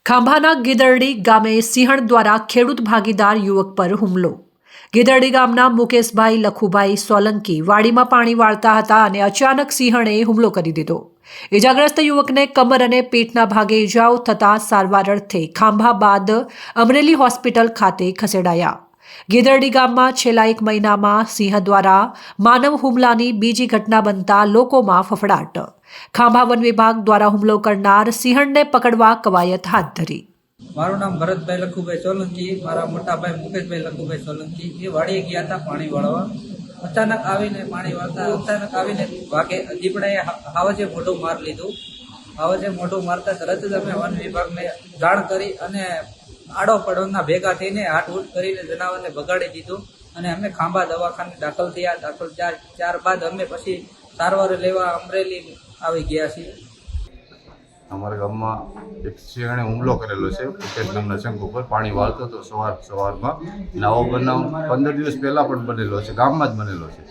ખાંભાના ગીદરડી ગામે સિંહણ દ્વારા ખેડૂત ભાગીદાર યુવક પર હુમલો। ગીદરડી ગામના મુકેશભાઈ લખુભાઈ સોલંકી વાડીમાં પાણી વાળતા હતા અને અચાનક સિંહણે હુમલો કરી દીધો। ઇજાગ્રસ્ત યુવકને કમર અને પેટના ભાગે ઇજાઓ થતાં સારવાર અર્થે ખાંભા બાદ અમરેલી હોસ્પિટલ ખાતે ખસેડાયા। ગીદરડી ગામમાં છેલ્લા 1 મહિનામાં સિંહ દ્વારા માનવ હુમલાની બીજી ઘટના બનતા લોકોમાં ફફડાટ। ખાંભા વન વિભાગ દ્વારા હુમલો કરનાર સિંહણને પકડવા કવાયત હાથ ધરી। મારું નામ ભરતભાઈ લખુભાઈ સોલંકી, મારા મોટા ભાઈ મુકેશભાઈ લખુભાઈ સોલંકી એ વાડીએ ગયા હતા પાણી વાળવા। અચાનક આવીને પાણી વાળતા અચાનક આવીને વાઘે દીપડાએ હાવજે મોઢું માર લીધું। હાવજે મોઢું મારતા તરત જ અમે વન વિભાગને જાણ કરી અને આડો પડોના ભેગા થઈને હાથવૂટ કરીને જનાવરને ભગાડી દીધું અને અમે ખાંભા દવાખાને દાખલ થયા। દાખલ ત્યારબાદ અમે પછી સારવાર લેવા અમરેલી આવી ગયા છીએ। અમારા ગામમાં એક સિંહણે હુમલો કરેલો છે મુકેશ નામના શંખ ઉપર। પાણી વાળતો હતો સવારમાં, અને આવો બનાવ 15 દિવસ પહેલાં પણ બનેલો છે, ગામમાં જ બનેલો છે।